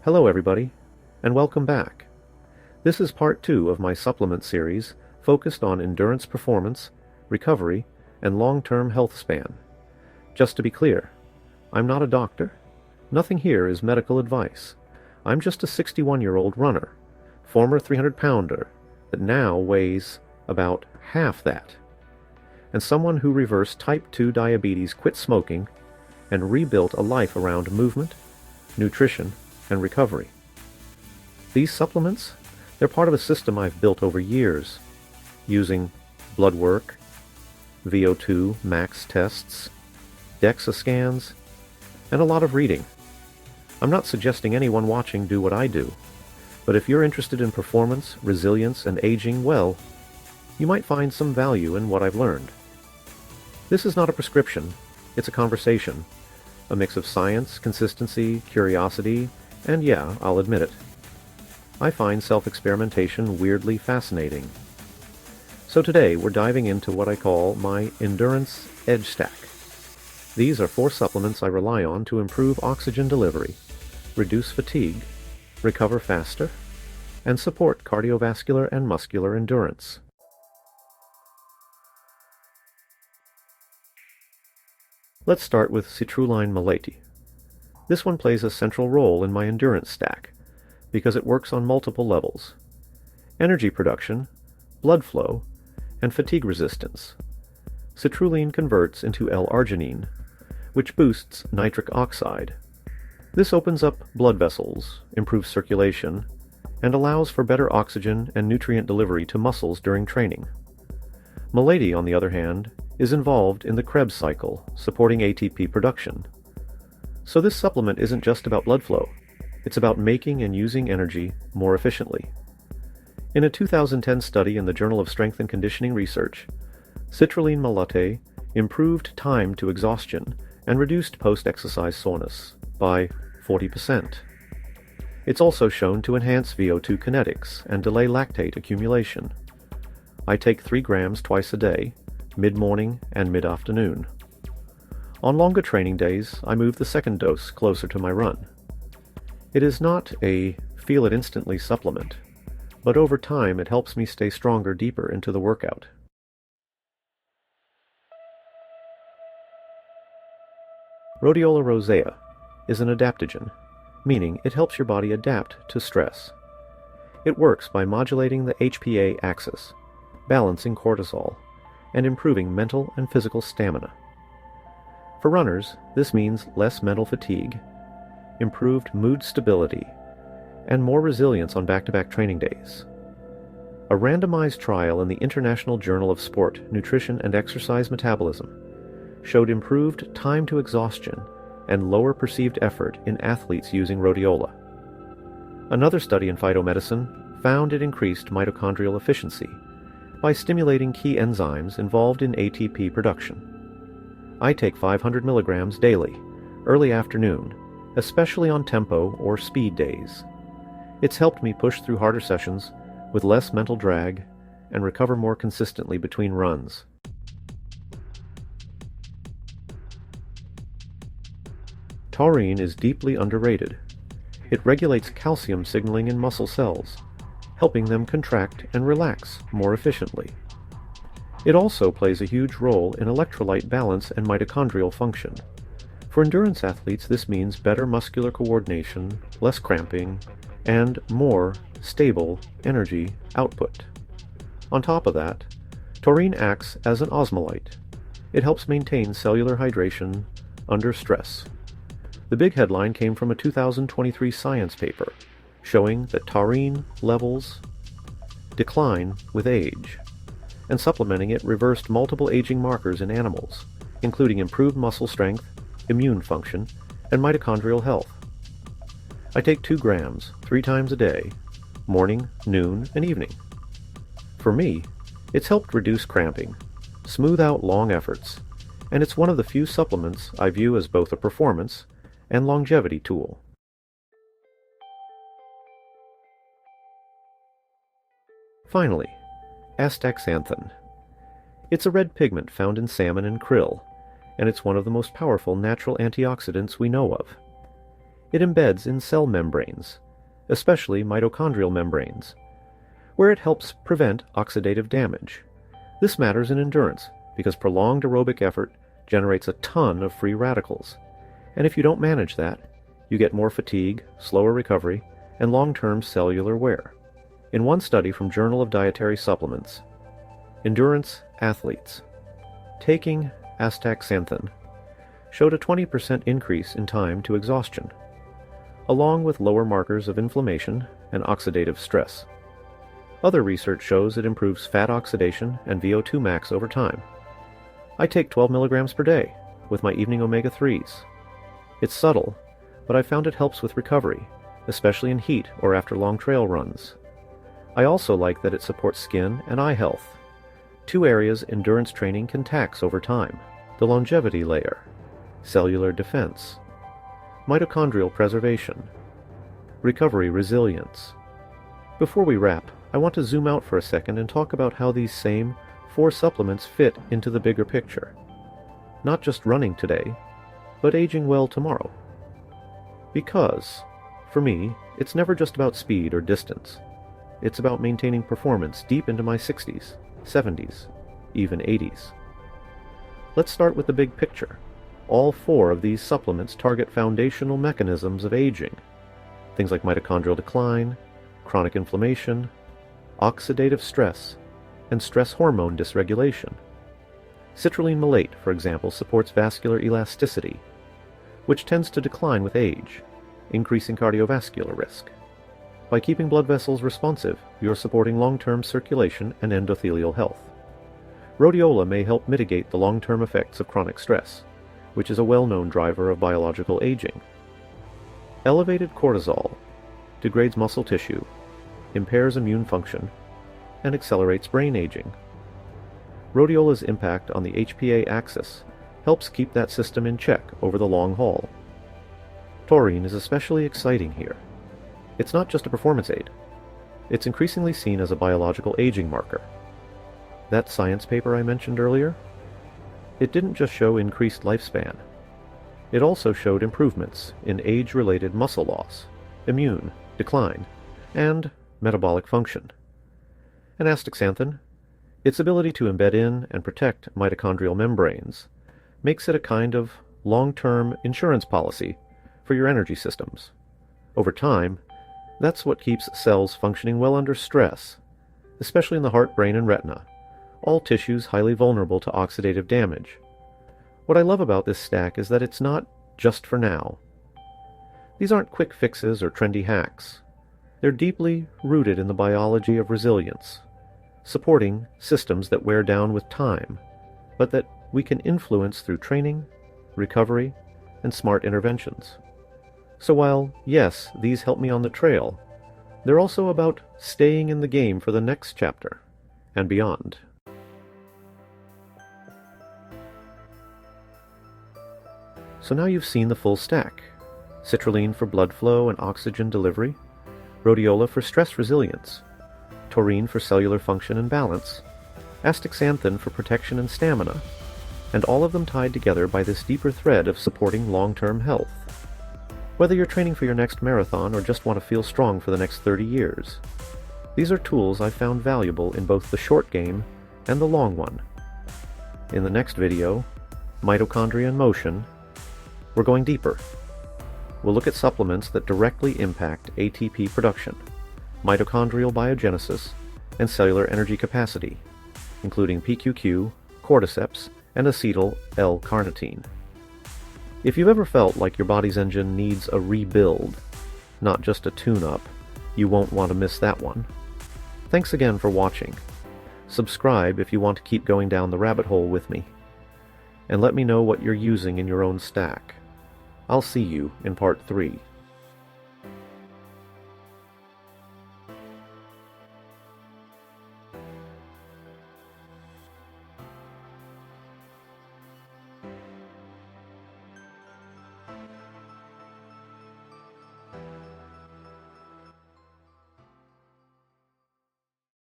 Hello everybody, and welcome back. This is part 2 of my supplement series focused on endurance performance, recovery, and long-term health span. Just to be clear, I'm not a doctor. Nothing here is medical advice. I'm just a 61-year-old runner, former 300-pounder that now weighs about half that, and someone who reversed type 2 diabetes, quit smoking, and rebuilt a life around movement, nutrition, and recovery. These supplements, they're part of a system I've built over years, using blood work, VO2 max tests, DEXA scans, and a lot of reading. I'm not suggesting anyone watching do what I do, but if you're interested in performance, resilience, and aging well, you might find some value in what I've learned. This is not a prescription, it's a conversation, a mix of science, consistency, curiosity, and yeah, I'll admit it, I find self-experimentation weirdly fascinating. So today we're diving into what I call my Endurance Edge Stack. These are 4 supplements I rely on to improve oxygen delivery, reduce fatigue, recover faster, and support cardiovascular and muscular endurance. Let's start with Citrulline Malate. This one plays a central role in my endurance stack because it works on multiple levels: energy production, blood flow, and fatigue resistance. Citrulline converts into L-arginine, which boosts nitric oxide. This opens up blood vessels, improves circulation, and allows for better oxygen and nutrient delivery to muscles during training. Malate, on the other hand, is involved in the Krebs cycle, supporting ATP production. So this supplement isn't just about blood flow, it's about making and using energy more efficiently. In a 2010 study in the Journal of Strength and Conditioning Research, Citrulline Malate improved time to exhaustion and reduced post-exercise soreness by 40%. It's also shown to enhance VO2 kinetics and delay lactate accumulation. I take 3 grams twice a day, mid-morning and mid-afternoon. On longer training days, I move the second dose closer to my run. It is not a feel-it-instantly supplement, but over time it helps me stay stronger deeper into the workout. Rhodiola Rosea is an adaptogen, meaning it helps your body adapt to stress. It works by modulating the HPA axis, balancing cortisol, and improving mental and physical stamina. For runners, this means less mental fatigue, improved mood stability, and more resilience on back-to-back training days. A randomized trial in the International Journal of Sport, Nutrition and Exercise Metabolism showed improved time to exhaustion and lower perceived effort in athletes using rhodiola. Another study in phytomedicine found it increased mitochondrial efficiency by stimulating key enzymes involved in ATP production. I take 500 milligrams daily, early afternoon, especially on tempo or speed days. It's helped me push through harder sessions with less mental drag and recover more consistently between runs. Taurine is deeply underrated. It regulates calcium signaling in muscle cells, helping them contract and relax more efficiently. It also plays a huge role in electrolyte balance and mitochondrial function. For endurance athletes, this means better muscular coordination, less cramping, and more stable energy output. On top of that, taurine acts as an osmolyte. It helps maintain cellular hydration under stress. The big headline came from a 2023 science paper showing that taurine levels decline with age, and supplementing it reversed multiple aging markers in animals, including improved muscle strength, immune function, and mitochondrial health. I take 2 grams 3 times a day, morning, noon, and evening. For me, it's helped reduce cramping, smooth out long efforts, and it's one of the few supplements I view as both a performance and longevity tool. Finally, Astaxanthin. It's a red pigment found in salmon and krill, and it's one of the most powerful natural antioxidants we know of. It embeds in cell membranes, especially mitochondrial membranes, where it helps prevent oxidative damage. This matters in endurance because prolonged aerobic effort generates a ton of free radicals, and if you don't manage that, you get more fatigue, slower recovery, and long-term cellular wear. In one study from Journal of Dietary Supplements, endurance athletes taking Astaxanthin showed a 20% increase in time to exhaustion, along with lower markers of inflammation and oxidative stress. Other research shows it improves fat oxidation and VO2 max over time. I take 12 milligrams per day with my evening omega-3s. It's subtle, but I found it helps with recovery, especially in heat or after long trail runs. I also like that it supports skin and eye health, two areas endurance training can tax over time: the longevity layer, cellular defense, mitochondrial preservation, recovery resilience. Before we wrap, I want to zoom out for a second and talk about how these same 4 supplements fit into the bigger picture. Not just running today, but aging well tomorrow. Because, for me, it's never just about speed or distance. It's about maintaining performance deep into my 60s, 70s, even 80s. Let's start with the big picture. All 4 of these supplements target foundational mechanisms of aging. Things like mitochondrial decline, chronic inflammation, oxidative stress, and stress hormone dysregulation. Citrulline Malate, for example, supports vascular elasticity, which tends to decline with age, increasing cardiovascular risk. By keeping blood vessels responsive, you're supporting long-term circulation and endothelial health. Rhodiola may help mitigate the long-term effects of chronic stress, which is a well-known driver of biological aging. Elevated cortisol degrades muscle tissue, impairs immune function, and accelerates brain aging. Rhodiola's impact on the HPA axis helps keep that system in check over the long haul. Taurine is especially exciting here. It's not just a performance aid. It's increasingly seen as a biological aging marker. That science paper I mentioned earlier? It didn't just show increased lifespan. It also showed improvements in age-related muscle loss, immune decline, and metabolic function. And astaxanthin, its ability to embed in and protect mitochondrial membranes, makes it a kind of long-term insurance policy for your energy systems. Over time, that's what keeps cells functioning well under stress, especially in the heart, brain, and retina, all tissues highly vulnerable to oxidative damage. What I love about this stack is that it's not just for now. These aren't quick fixes or trendy hacks. They're deeply rooted in the biology of resilience, supporting systems that wear down with time, but that we can influence through training, recovery, and smart interventions. So while, yes, these help me on the trail, they're also about staying in the game for the next chapter and beyond. So now you've seen the full stack. Citrulline for blood flow and oxygen delivery, Rhodiola for stress resilience, Taurine for cellular function and balance, Astaxanthin for protection and stamina, and all of them tied together by this deeper thread of supporting long-term health. Whether you're training for your next marathon or just want to feel strong for the next 30 years, these are tools I found valuable in both the short game and the long one. In the next video, Mitochondria in Motion, we're going deeper. We'll look at supplements that directly impact ATP production, mitochondrial biogenesis, and cellular energy capacity, including PQQ, cordyceps, and acetyl L-carnitine. If you've ever felt like your body's engine needs a rebuild, not just a tune-up, you won't want to miss that one. Thanks again for watching. Subscribe if you want to keep going down the rabbit hole with me. And let me know what you're using in your own stack. I'll see you in part 3.